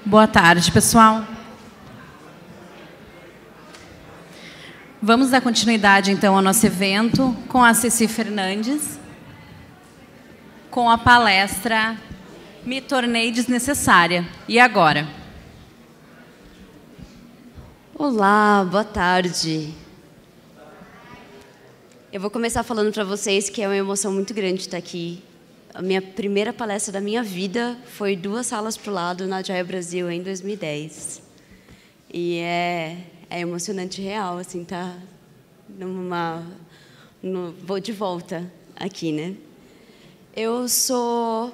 Boa tarde, pessoal. Vamos dar continuidade, então, ao nosso evento com a Ceci Fernandes, com a palestra Me Tornei Desnecessária. E agora? Olá, boa tarde. Eu vou começar falando para vocês que é uma emoção muito grande estar aqui. A minha primeira palestra da minha vida foi 2 salas para o lado na Agile Brasil em 2010. E é emocionante real, assim, tá vou de volta aqui, né?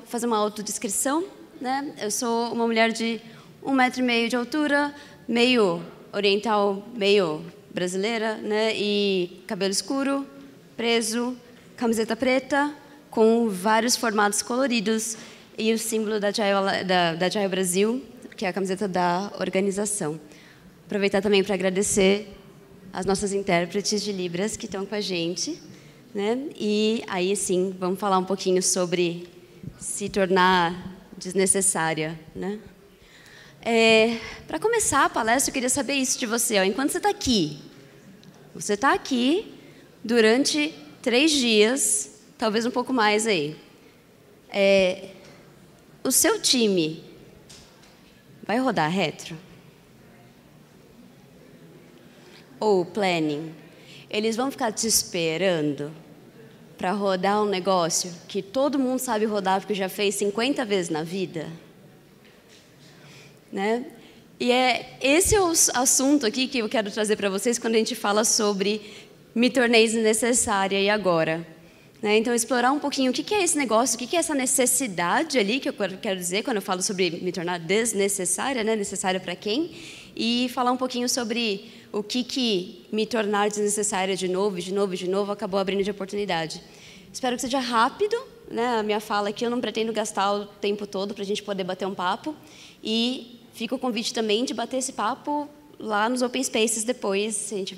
Fazer uma autodescrição, né? Eu sou uma mulher de 1,5 m de altura, meio oriental, meio brasileira, né? E cabelo escuro, preso, camiseta preta, com vários formatos coloridos e o símbolo da Agile Brasil, que é a camiseta da organização. Aproveitar também para agradecer as nossas intérpretes de Libras que estão com a gente, né? E aí, sim, vamos falar um pouquinho sobre se tornar desnecessária, né? Para começar a palestra, eu queria saber isso de você. Enquanto você está aqui durante 3 dias, talvez um pouco mais aí. O seu time vai rodar retro? Ou planning? Eles vão ficar te esperando para rodar um negócio que todo mundo sabe rodar porque já fez 50 vezes na vida? Né? E esse é o assunto aqui que eu quero trazer para vocês quando a gente fala sobre me tornei desnecessária e agora. Né? Então, explorar um pouquinho o que é esse negócio, o que é essa necessidade ali, que eu quero dizer quando eu falo sobre me tornar desnecessária, né? Necessária para quem? E falar um pouquinho sobre o que me tornar desnecessária de novo, acabou abrindo de oportunidade. Espero que seja rápido, né? A minha fala aqui, eu não pretendo gastar o tempo todo para a gente poder bater um papo. E fica o convite também de bater esse papo lá nos Open Spaces depois. A gente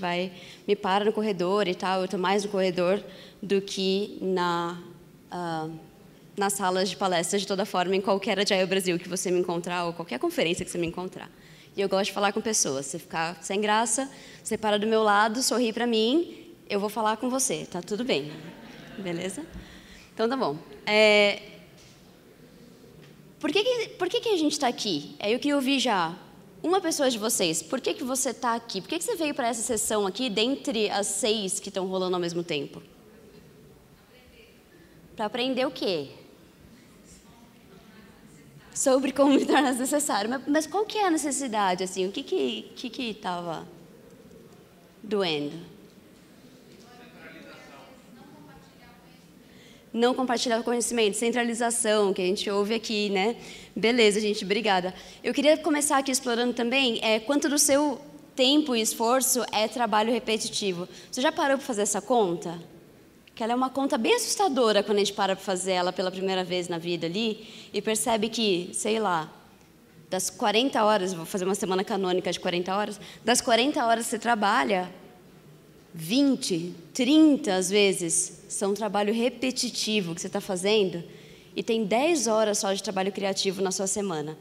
me para no corredor e tal, eu estou mais no corredor do que nas salas de palestras, de toda forma, em qualquer Agile Brasil que você me encontrar, ou qualquer conferência que você me encontrar. E eu gosto de falar com pessoas. Se ficar sem graça, você para do meu lado, sorri para mim, eu vou falar com você, tá tudo bem. Beleza? Então, tá bom. Por que a gente está aqui? Eu queria ouvir já uma pessoa de vocês. Por que você está aqui? Por que você veio para essa sessão aqui, dentre as 6 que estão rolando ao mesmo tempo? Para aprender o quê? Sobre como me tornar desnecessário. Mas qual que é a necessidade? Assim? O que estava doendo? Não compartilhar o conhecimento, centralização, que a gente ouve aqui, né? Beleza, gente, obrigada. Eu queria começar aqui explorando também quanto do seu tempo e esforço é trabalho repetitivo. Você já parou para fazer essa conta? Que ela é uma conta bem assustadora quando a gente para fazer ela pela primeira vez na vida ali e percebe que, sei lá, das 40 horas, vou fazer uma semana canônica de 40 horas, das 40 horas que você trabalha, 20, 30 às vezes são trabalho repetitivo que você está fazendo e tem 10 horas só de trabalho criativo na sua semana.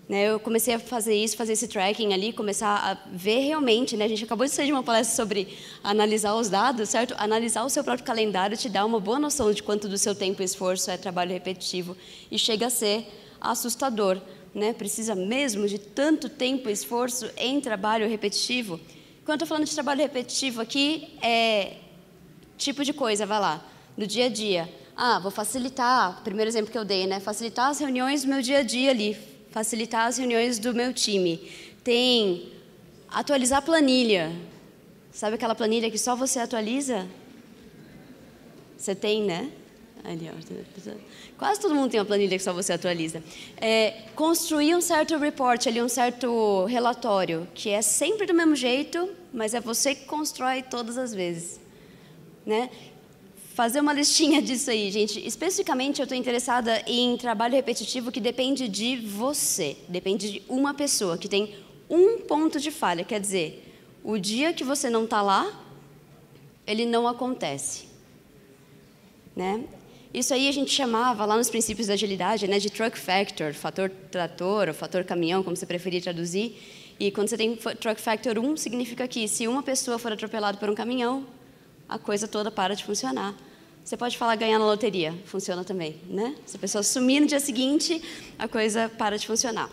Eu comecei a fazer isso, fazer esse tracking ali, começar a ver realmente, né? A gente acabou de sair de uma palestra sobre analisar os dados, certo? Analisar o seu próprio calendário te dá uma boa noção de quanto do seu tempo e esforço é trabalho repetitivo e chega a ser assustador, né? Precisa mesmo de tanto tempo e esforço em trabalho repetitivo? Quando eu estou falando de trabalho repetitivo aqui, tipo de coisa, vai lá, no dia a dia. Vou facilitar, primeiro exemplo que eu dei, né? Facilitar as reuniões do meu dia a dia ali, facilitar as reuniões do meu time. Tem atualizar a planilha. Sabe aquela planilha que só você atualiza? Você tem, né? Ali, ó. Quase todo mundo tem uma planilha que só você atualiza. Construir um certo report, ali, um certo relatório, que é sempre do mesmo jeito, mas é você que constrói todas as vezes. Né? Fazer uma listinha disso aí, gente. Especificamente, eu estou interessada em trabalho repetitivo que depende de você. Depende de uma pessoa, que tem um ponto de falha. Quer dizer, o dia que você não está lá, ele não acontece. Né? Isso aí a gente chamava, lá nos princípios da agilidade, né, de truck factor, fator trator ou fator caminhão, como você preferir traduzir. E quando você tem truck factor 1, significa que se uma pessoa for atropelada por um caminhão, a coisa toda para de funcionar. Você pode falar ganhar na loteria, funciona também, né? Se a pessoa sumir no dia seguinte, a coisa para de funcionar.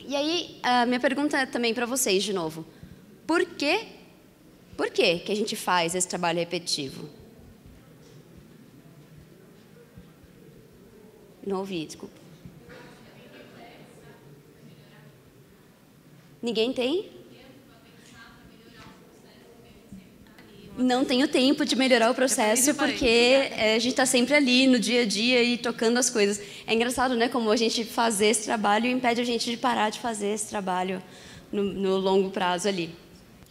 E aí, a minha pergunta é também para vocês, de novo. Por que que a gente faz esse trabalho repetitivo? Não ouvi, desculpa. Ninguém tem? Não tenho tempo de melhorar o processo porque a gente está sempre ali no dia a dia e tocando as coisas. É engraçado, né, como a gente fazer esse trabalho impede a gente de parar de fazer esse trabalho no longo prazo ali.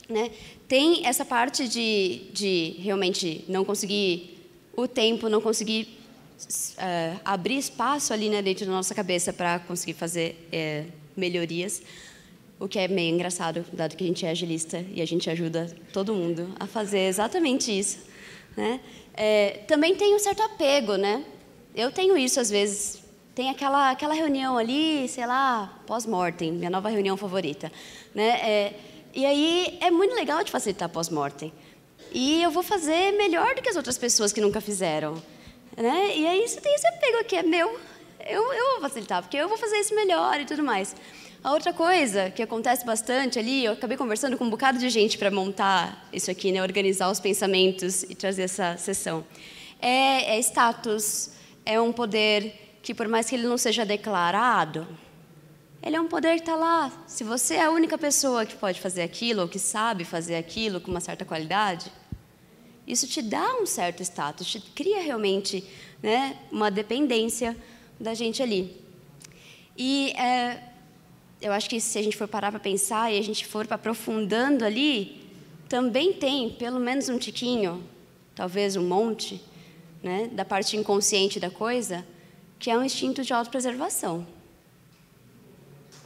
Né? Tem essa parte de realmente não conseguir o tempo, não conseguir abrir espaço ali, né, dentro da nossa cabeça para conseguir fazer melhorias, o que é meio engraçado, dado que a gente é agilista e a gente ajuda todo mundo a fazer exatamente isso. Né? Também tem um certo apego, né? Eu tenho isso às vezes. Tem aquela reunião ali, sei lá, pós-mortem, minha nova reunião favorita. Né? E aí é muito legal de facilitar pós-mortem. E eu vou fazer melhor do que as outras pessoas que nunca fizeram. Né? E aí você tem esse apego aqui, é meu. Eu vou facilitar, porque eu vou fazer isso melhor e tudo mais. A outra coisa que acontece bastante ali, eu acabei conversando com um bocado de gente para montar isso aqui, né? Organizar os pensamentos e trazer essa sessão. É status, é um poder que, por mais que ele não seja declarado, ele é um poder que está lá. Se você é a única pessoa que pode fazer aquilo, ou que sabe fazer aquilo com uma certa qualidade, isso te dá um certo status, te cria realmente, né, uma dependência da gente ali. E eu acho que se a gente for parar para pensar e a gente for aprofundando ali, também tem pelo menos um tiquinho, talvez um monte, né, da parte inconsciente da coisa, que é um instinto de autopreservação.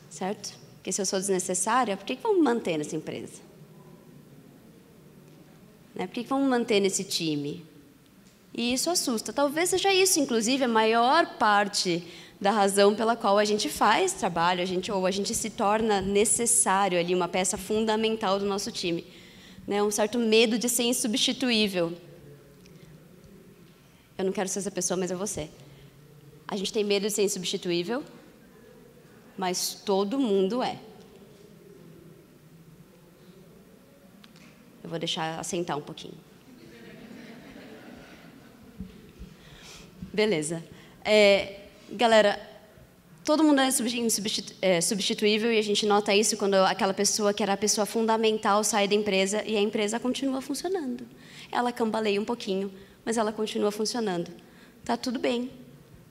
Certo? Porque se eu sou desnecessária, por que vão me manter nessa empresa? Né? Por que vão me manter nesse time? E isso assusta. Talvez seja isso, inclusive, a maior parte da razão pela qual a gente faz trabalho, ou a gente se torna necessário ali, uma peça fundamental do nosso time. Né? Um certo medo de ser insubstituível. Eu não quero ser essa pessoa, mas é você. A gente tem medo de ser insubstituível, mas todo mundo é. Eu vou deixar assentar um pouquinho. Beleza. Galera, todo mundo é substituível e a gente nota isso quando aquela pessoa que era a pessoa fundamental sai da empresa e a empresa continua funcionando. Ela cambaleia um pouquinho, mas ela continua funcionando. Tá tudo bem.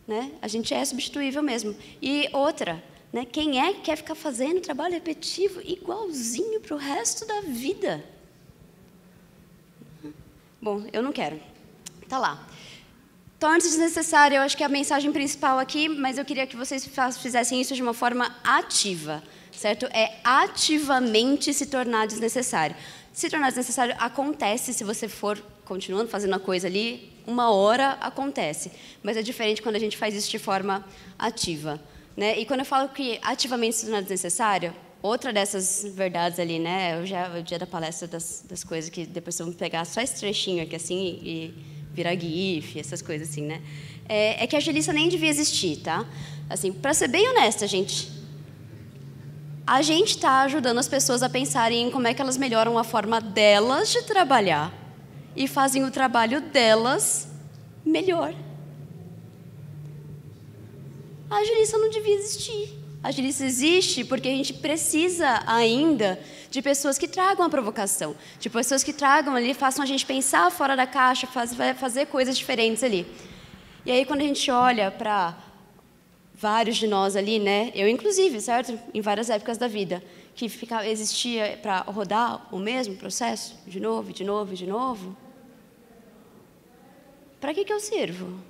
Né? A gente é substituível mesmo. E outra, né? Quem é que quer ficar fazendo trabalho repetitivo igualzinho para o resto da vida? Bom, eu não quero. Tá lá. Torna-se desnecessário, eu acho que é a mensagem principal aqui, mas eu queria que vocês fizessem isso de uma forma ativa, certo? É ativamente se tornar desnecessário. Se tornar desnecessário acontece se você for continuando fazendo a coisa ali, uma hora acontece. Mas é diferente quando a gente faz isso de forma ativa. Né? E quando eu falo que ativamente se tornar desnecessário, outra dessas verdades ali, né? O dia da palestra das coisas que depois vamos pegar só esse trechinho aqui assim e virar GIF, essas coisas assim, né? É que a agilista nem devia existir, tá? Assim, para ser bem honesta, gente, a gente está ajudando as pessoas a pensarem em como é que elas melhoram a forma delas de trabalhar e fazem o trabalho delas melhor. A agilista não devia existir. A agilista existe porque a gente precisa ainda de pessoas que tragam a provocação, de pessoas que tragam ali, façam a gente pensar fora da caixa, fazer coisas diferentes ali. E aí, quando a gente olha para vários de nós ali, né, eu inclusive, certo? Em várias épocas da vida, que existia para rodar o mesmo processo, de novo, de novo, de novo. Para que eu sirvo?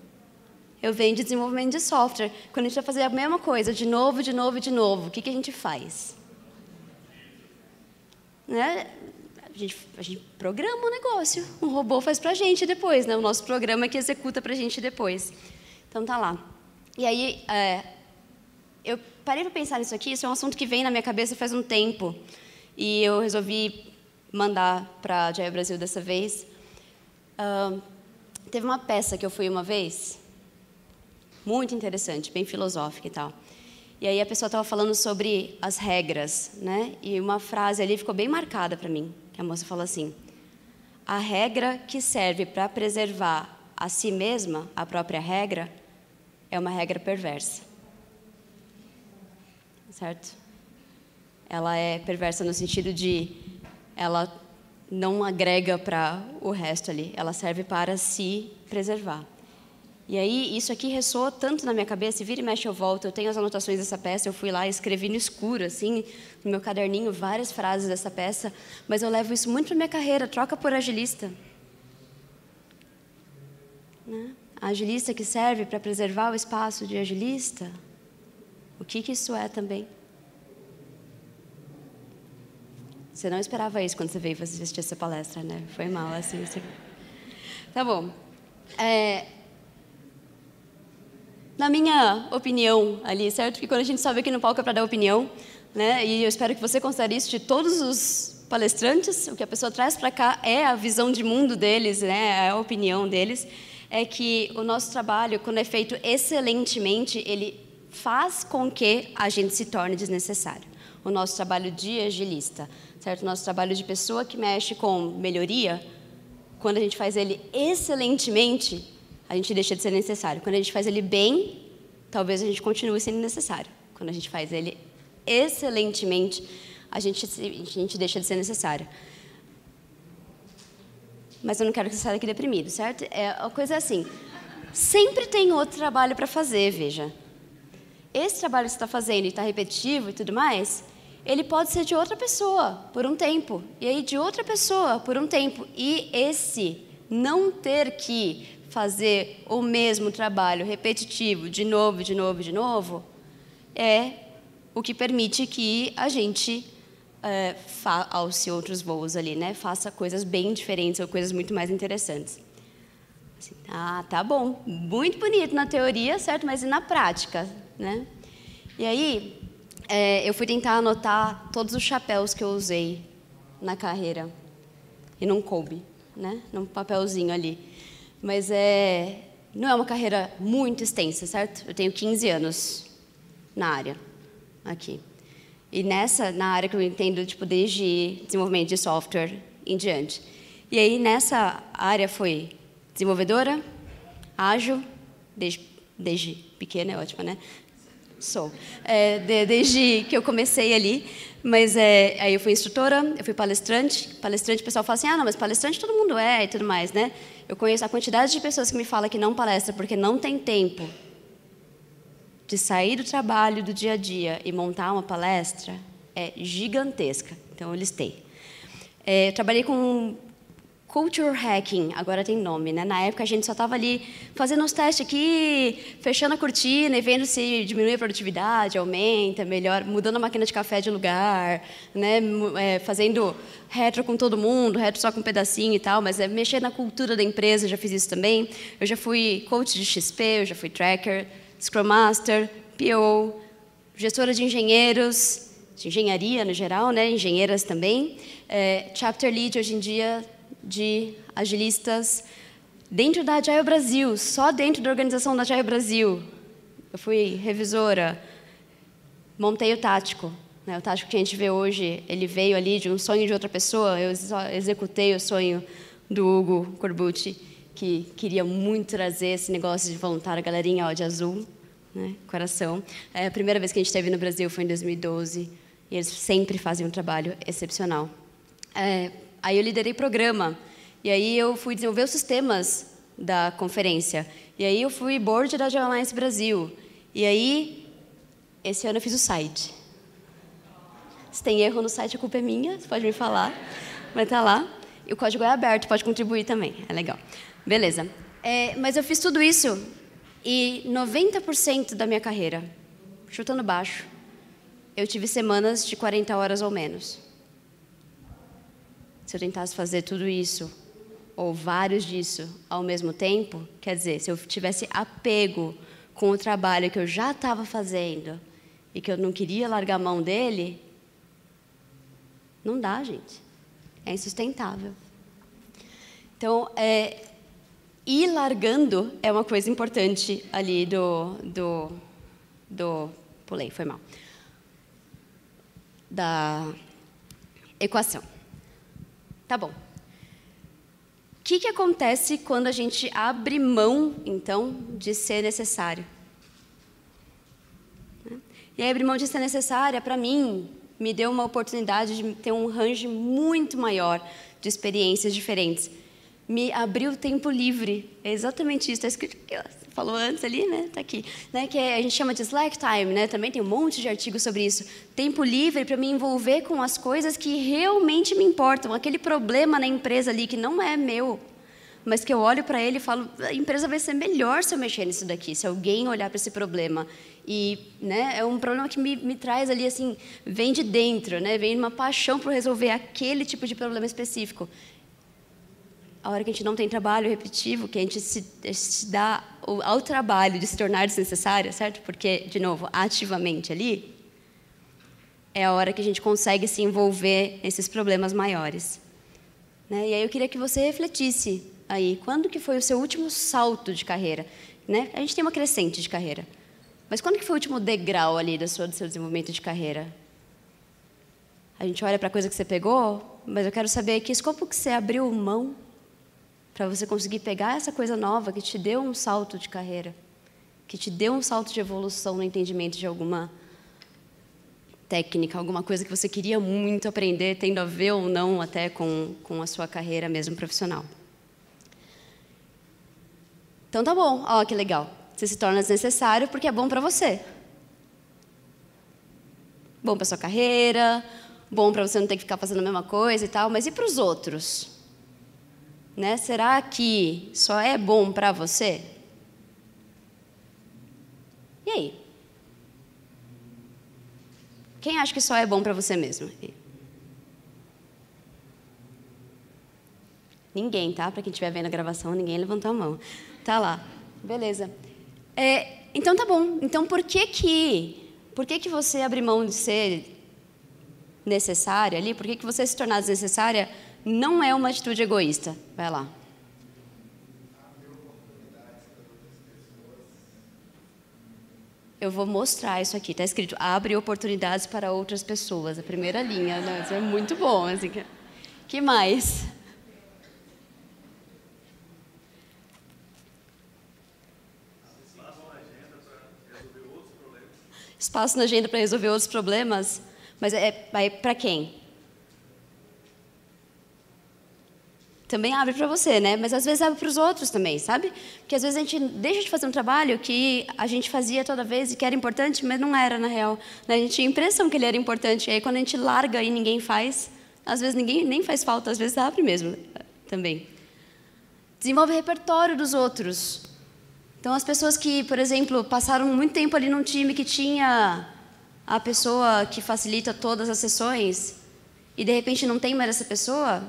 Eu venho de desenvolvimento de software. Quando a gente vai fazer a mesma coisa, de novo, de novo, de novo, o que a gente faz? Né? a gente programa o negócio. Um robô faz pra gente depois, né? O nosso programa que executa pra gente depois. Então, tá lá. E aí, eu parei para pensar nisso aqui. Isso é um assunto que vem na minha cabeça faz um tempo. E eu resolvi mandar para a Agile Brasil dessa vez. Teve uma peça que eu fui uma vez, muito interessante, bem filosófica e tal. E aí a pessoa estava falando sobre as regras, né? E uma frase ali ficou bem marcada para mim, que a moça falou assim: a regra que serve para preservar a si mesma, a própria regra, é uma regra perversa. Certo? Ela é perversa no sentido de ela não agrega para o resto ali, ela serve para se preservar. E aí, isso aqui ressoa tanto na minha cabeça, e vira e mexe eu volto, eu tenho as anotações dessa peça, eu fui lá e escrevi no escuro, assim, no meu caderninho, várias frases dessa peça, mas eu levo isso muito para minha carreira, troca por agilista. Né? A agilista que serve para preservar o espaço de agilista, o que isso é também? Você não esperava isso quando você veio assistir essa palestra, né? Foi mal, assim. Tá bom. Na minha opinião ali, certo? Que quando a gente sobe aqui no palco é para dar opinião, né? E eu espero que você considere isso de todos os palestrantes. O que a pessoa traz para cá é a visão de mundo deles, né? É a opinião deles. É que o nosso trabalho, quando é feito excelentemente, ele faz com que a gente se torne desnecessário. O nosso trabalho de agilista, certo? O nosso trabalho de pessoa que mexe com melhoria, quando a gente faz ele excelentemente, a gente deixa de ser necessário. Quando a gente faz ele bem, talvez a gente continue sendo necessário. Quando a gente faz ele excelentemente, a gente deixa de ser necessário. Mas eu não quero que você saia daqui deprimido, certo? A coisa é assim, sempre tem outro trabalho para fazer, veja. Esse trabalho que você está fazendo e está repetitivo e tudo mais, ele pode ser de outra pessoa por um tempo, e aí de outra pessoa por um tempo. E esse não ter que fazer o mesmo trabalho repetitivo de novo, de novo, de novo, é o que permite que a gente alce outros voos ali, né? Faça coisas bem diferentes ou coisas muito mais interessantes. Assim, tá bom, muito bonito na teoria, certo? Mas e na prática, né? E aí, eu fui tentar anotar todos os chapéus que eu usei na carreira. E não coube, né? Num papelzinho ali. Mas não é uma carreira muito extensa, certo? Eu tenho 15 anos na área, aqui. E na área que eu entendo, tipo, desde desenvolvimento de software em diante. E aí, nessa área foi desenvolvedora, ágil, desde pequena, é ótima, né? Sou. Desde que eu comecei ali, mas aí eu fui instrutora, eu fui palestrante. Palestrante, o pessoal fala assim, não, mas palestrante todo mundo é e tudo mais, né? Eu conheço a quantidade de pessoas que me falam que não palestra porque não tem tempo de sair do trabalho, do dia a dia e montar uma palestra, é gigantesca. Então, eu listei. Eu trabalhei com Culture Hacking, agora tem nome, né? Na época, a gente só estava ali fazendo uns testes aqui, fechando a cortina e vendo se diminui a produtividade, aumenta, melhor, mudando a máquina de café de lugar, né? Fazendo retro com todo mundo, retro só com um pedacinho e tal, mas mexer na cultura da empresa, já fiz isso também. Eu já fui coach de XP, eu já fui tracker, Scrum Master, PO, gestora de engenheiros, de engenharia no geral, né? Engenheiras também. Chapter Lead, hoje em dia, de agilistas dentro da Agile Brasil, só dentro da organização da Agile Brasil. Eu fui revisora, montei o tático. Né? O tático que a gente vê hoje, ele veio ali de um sonho de outra pessoa, eu executei o sonho do Hugo Corbucci, que queria muito trazer esse negócio de voluntário, a galerinha de azul, né? Coração. A primeira vez que a gente esteve no Brasil foi em 2012, e eles sempre fazem um trabalho excepcional. Aí eu liderei programa, e aí eu fui desenvolver os sistemas da conferência, e aí eu fui board da Agile Alliance Brasil, e aí esse ano eu fiz o site. Se tem erro no site, a culpa é minha, você pode me falar, vai estar lá. E o código é aberto, pode contribuir também, é legal. Beleza. Mas eu fiz tudo isso e 90% da minha carreira, chutando baixo, eu tive semanas de 40 horas ou menos. Se eu tentasse fazer tudo isso, ou vários disso, ao mesmo tempo, quer dizer, se eu tivesse apego com o trabalho que eu já estava fazendo e que eu não queria largar a mão dele, não dá, gente. É insustentável. Então, ir largando é uma coisa importante ali pulei, foi mal. Da equação. Tá bom. O que acontece quando a gente abre mão, então, de ser necessário? E aí, abrir mão de ser necessária, para mim, me deu uma oportunidade de ter um range muito maior de experiências diferentes. Me abriu tempo livre. É exatamente isso. Está escrito aqui, ó. Você falou antes ali, né? Está aqui. Né? Que a gente chama de slack time, né? Também tem um monte de artigos sobre isso. Tempo livre para me envolver com as coisas que realmente me importam. Aquele problema na empresa ali que não é meu, mas que eu olho para ele e falo, a empresa vai ser melhor se eu mexer nisso daqui, se alguém olhar para esse problema. E, né, é um problema que me traz ali, assim, vem de dentro, né? Vem uma paixão por resolver aquele tipo de problema específico. A hora que a gente não tem trabalho repetitivo, que a gente se dá ao trabalho de se tornar desnecessária, certo? Porque, de novo, ativamente ali, é a hora que a gente consegue se envolver nesses problemas maiores. Né? E aí eu queria que você refletisse aí, quando que foi o seu último salto de carreira? Né? A gente tem uma crescente de carreira. Mas quando que foi o último degrau ali do seu desenvolvimento de carreira? A gente olha para a coisa que você pegou, mas eu quero saber que escopo que você abriu mão para você conseguir pegar essa coisa nova que te deu um salto de carreira, que te deu um salto de evolução no entendimento de alguma técnica, alguma coisa que você queria muito aprender, tendo a ver ou não até com a sua carreira mesmo profissional. Então tá bom, ó, que legal. Você se torna desnecessário porque é bom para você. Bom para sua carreira, bom para você não ter que ficar fazendo a mesma coisa e tal, mas e para os outros? Né? Será que só é bom para você? E aí? Quem acha que só é bom para você mesmo? Ninguém, tá? Para quem estiver vendo a gravação, ninguém levantou a mão. Tá lá. Beleza. Então tá bom. Então por que você abre mão de ser necessária ali? Por que você se tornar desnecessária não é uma atitude egoísta? Vai lá. Eu vou mostrar isso aqui. Está escrito, abre oportunidades para outras pessoas. A primeira linha, né? Isso é muito bom. Assim. Que mais? Espaço na agenda para resolver outros problemas. Mas vai para quem? Também abre para você, né? Mas às vezes abre para os outros também, sabe? Porque às vezes a gente deixa de fazer um trabalho que a gente fazia toda vez e que era importante, mas não era na real. Né? A gente tinha a impressão que ele era importante. E aí quando a gente larga e ninguém faz, às vezes ninguém nem faz falta, às vezes abre mesmo também. Desenvolve repertório dos outros. Então as pessoas que, por exemplo, passaram muito tempo ali num time que tinha a pessoa que facilita todas as sessões e de repente não tem mais essa pessoa,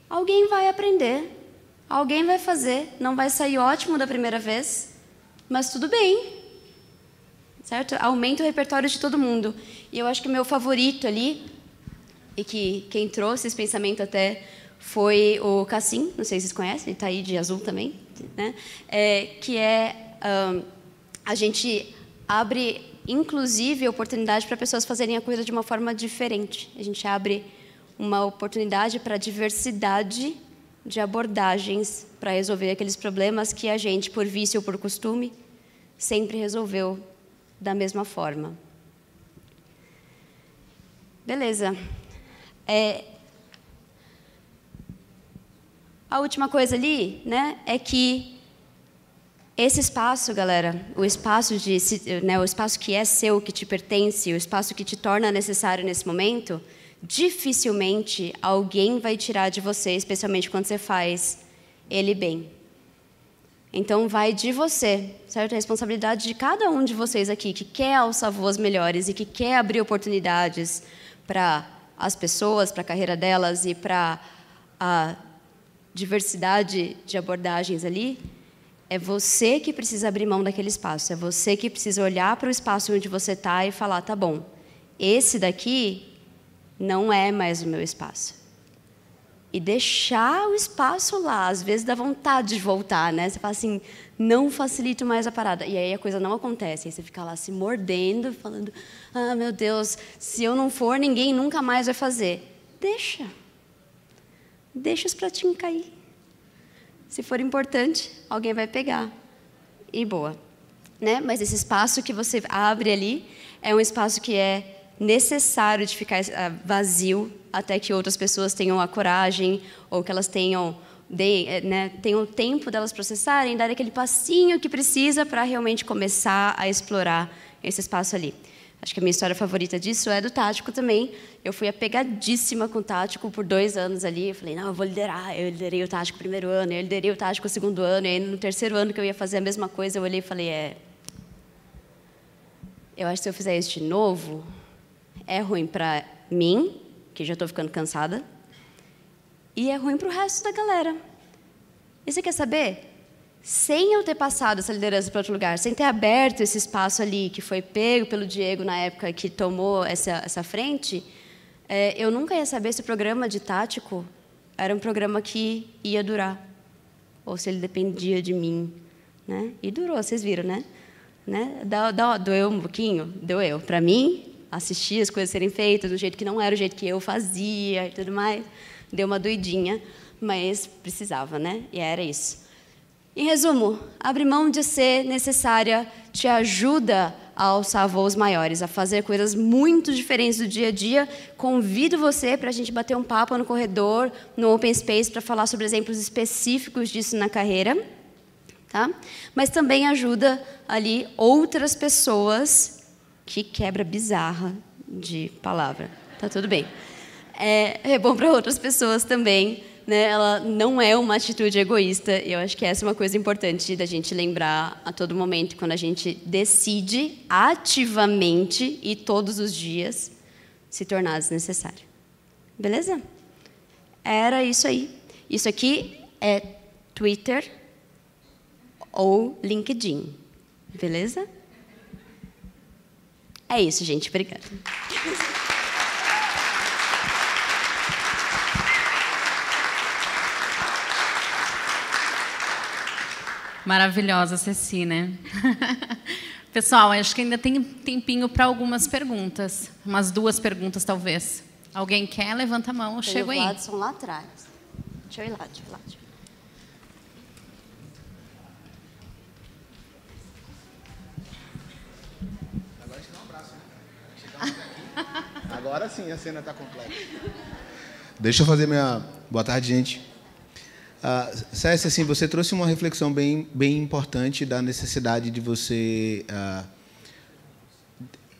alguém vai aprender, alguém vai fazer, não vai sair ótimo da primeira vez, mas tudo bem, certo? Aumenta o repertório de todo mundo. E eu acho que o meu favorito ali, e que quem trouxe esse pensamento até foi o Cassim, não sei se vocês conhecem, ele está aí de azul também, né? A gente abre, inclusive, a oportunidade para pessoas fazerem a coisa de uma forma diferente. A gente abre uma oportunidade para diversidade de abordagens para resolver aqueles problemas que a gente, por vício ou por costume, sempre resolveu da mesma forma. Beleza. A última coisa ali, né, é que esse espaço, galera, o espaço que é seu, que te pertence, o espaço que te torna necessário nesse momento, dificilmente alguém vai tirar de você, especialmente quando você faz ele bem. Então, vai de você, certo? A responsabilidade de cada um de vocês aqui que quer alçar voos melhores e que quer abrir oportunidades para as pessoas, para a carreira delas e para a diversidade de abordagens ali, é você que precisa abrir mão daquele espaço, é você que precisa olhar para o espaço onde você está e falar, tá bom, esse daqui não é mais o meu espaço. E deixar o espaço lá, às vezes dá vontade de voltar, né? Você fala assim, não facilito mais a parada. E aí a coisa não acontece, aí você fica lá se mordendo, falando, ah, meu Deus, se eu não for, ninguém nunca mais vai fazer. Deixa os pratinhos cair. Se for importante, alguém vai pegar. E boa. Né? Mas esse espaço que você abre ali é um espaço que é necessário de ficar vazio até que outras pessoas tenham a coragem ou que elas tenham tempo delas processarem, dar aquele passinho que precisa para realmente começar a explorar esse espaço ali. Acho que a minha história favorita disso é do Tático também. Eu fui apegadíssima com o Tático por 2 anos ali. Eu falei, não, eu vou liderar. Eu liderei o Tático no 1º ano, eu liderei o Tático no 2º ano, e aí no 3º ano que eu ia fazer a mesma coisa, eu olhei e falei, eu acho que se eu fizer isso de novo, é ruim para mim, que já estou ficando cansada, e é ruim para o resto da galera. E você quer saber? Sem eu ter passado essa liderança para outro lugar, sem ter aberto esse espaço ali, que foi pego pelo Diego na época que tomou essa frente, eu nunca ia saber se o programa de Tático era um programa que ia durar, ou se ele dependia de mim. Né? E durou, vocês viram, né? Doeu um pouquinho? Doeu. Para mim, assistir as coisas serem feitas do jeito que não era o jeito que eu fazia e tudo mais, deu uma doidinha, mas precisava, né? E era isso. Em resumo, abrir mão de ser necessária te ajuda a alçar voos maiores, a fazer coisas muito diferentes do dia a dia. Convido você para a gente bater um papo no corredor, no Open Space, para falar sobre exemplos específicos disso na carreira. Tá? Mas também ajuda ali outras pessoas, que quebra bizarra de palavra. Tá tudo bem. É bom para outras pessoas também. Né, ela não é uma atitude egoísta, e eu acho que essa é uma coisa importante da gente lembrar a todo momento, quando a gente decide ativamente e todos os dias se tornar desnecessário. Beleza? Era isso aí. Isso aqui é Twitter ou LinkedIn. Beleza? É isso, gente. Obrigada. Maravilhosa, Ceci, né? Pessoal, acho que ainda tem tempinho para algumas perguntas. Umas 2 perguntas, talvez. Alguém quer? Levanta a mão, eu chego aí. Tem o Vladson lá atrás. Deixa eu ir lá. Agora a gente dá um abraço, né? Chegamos aqui. Agora sim a cena está completa. Deixa eu fazer minha... Boa tarde, gente. Cécia, assim, você trouxe uma reflexão bem importante da necessidade de você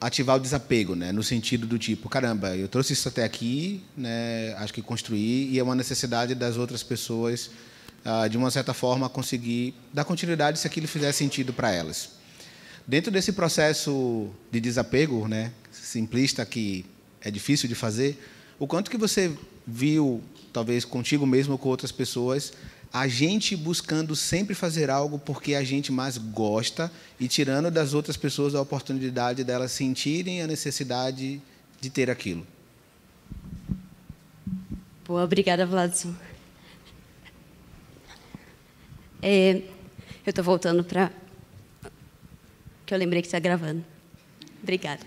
ativar o desapego, né? No sentido do tipo, caramba, eu trouxe isso até aqui, né? Acho que construí, e é uma necessidade das outras pessoas, de uma certa forma, conseguir dar continuidade se aquilo fizer sentido para elas. Dentro desse processo de desapego, né? Simplista, que é difícil de fazer, o quanto que você viu, talvez contigo mesmo ou com outras pessoas, a gente buscando sempre fazer algo porque a gente mais gosta e tirando das outras pessoas a oportunidade delas sentirem a necessidade de ter aquilo? Boa, obrigada, Vladson. Eu estou voltando para... que eu lembrei que está gravando. Obrigada.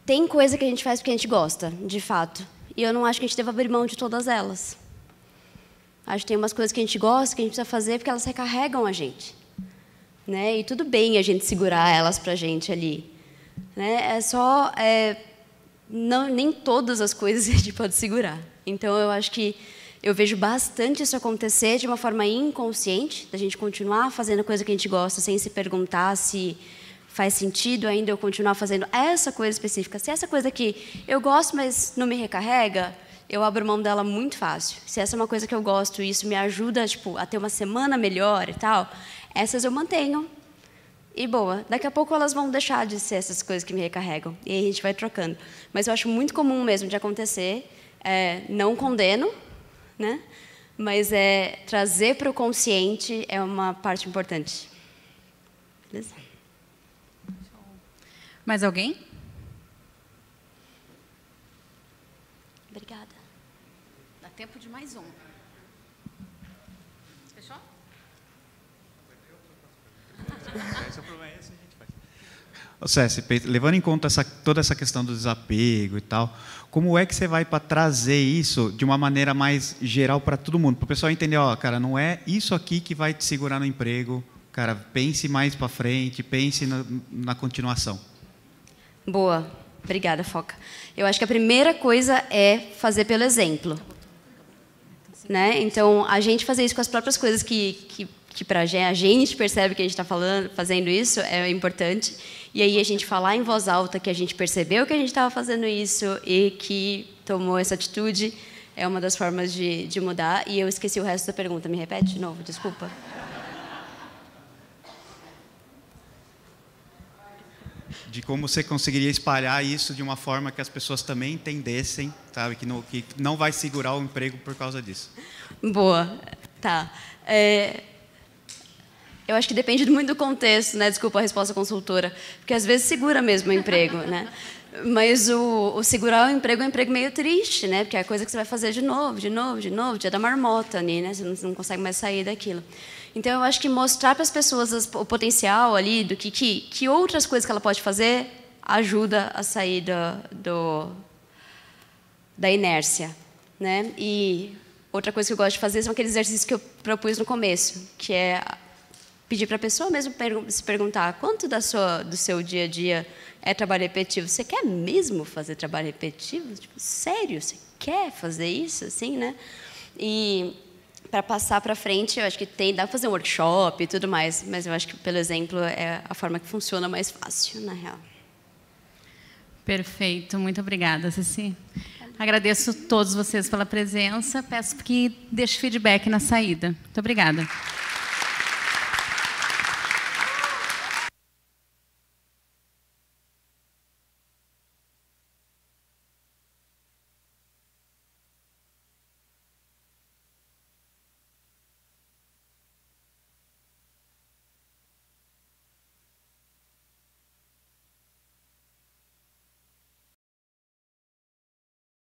Tem coisa que a gente faz porque a gente gosta, de fato. E eu não acho que a gente deva abrir mão de todas elas. Acho que tem umas coisas que a gente gosta, que a gente precisa fazer porque elas recarregam a gente. Né? E tudo bem a gente segurar elas para a gente ali. Né? Nem todas as coisas a gente pode segurar. Então, eu acho que eu vejo bastante isso acontecer de uma forma inconsciente, da gente continuar fazendo a coisa que a gente gosta sem se perguntar se faz sentido ainda eu continuar fazendo essa coisa específica. Se essa coisa aqui eu gosto, mas não me recarrega, eu abro mão dela muito fácil. Se essa é uma coisa que eu gosto e isso me ajuda a ter uma semana melhor e tal, essas eu mantenho. e boa. Daqui a pouco elas vão deixar de ser essas coisas que me recarregam. E aí a gente vai trocando. Mas eu acho muito comum mesmo de acontecer. Não condeno, né? Mas trazer para o consciente é uma parte importante. Beleza? Mais alguém? Obrigada. Dá tempo de mais um. Fechou? Esse é o problema, esse a gente faz. Ô Cési, levando em conta toda essa questão do desapego e tal, como é que você vai para trazer isso de uma maneira mais geral para todo mundo? Para o pessoal entender, ó, cara, não é isso aqui que vai te segurar no emprego, cara, pense mais para frente, pense na continuação. Boa. Obrigada, Foca. Eu acho que a primeira coisa é fazer pelo exemplo. Né? Então, a gente fazer isso com as próprias coisas que para a gente percebe que a gente está fazendo isso é importante. E aí a gente falar em voz alta que a gente percebeu que a gente estava fazendo isso e que tomou essa atitude é uma das formas de mudar. E eu esqueci o resto da pergunta. Me repete de novo, desculpa. De como você conseguiria espalhar isso de uma forma que as pessoas também entendessem, sabe, que não vai segurar o emprego por causa disso. Boa, tá. Eu acho que depende muito do contexto, né? Desculpa a resposta consultora, porque às vezes segura mesmo o emprego, né? Mas o segurar o emprego é um emprego meio triste, né? Porque é a coisa que você vai fazer de novo, dia da marmota, né? Você não consegue mais sair daquilo. Então, eu acho que mostrar para as pessoas o potencial ali do que outras coisas que ela pode fazer ajuda a sair da inércia, né? E outra coisa que eu gosto de fazer são aqueles exercícios que eu propus no começo, que é pedir para a pessoa mesmo se perguntar quanto do seu dia a dia é trabalho repetitivo. Você quer mesmo fazer trabalho repetitivo? Tipo, sério? Você quer fazer isso? Assim, né? E para passar para frente, eu acho que dá para fazer um workshop e tudo mais, mas eu acho que, pelo exemplo, é a forma que funciona mais fácil, na real. Perfeito. Muito obrigada, Ceci. Agradeço a todos vocês pela presença. Peço que deixe feedback na saída. Muito obrigada.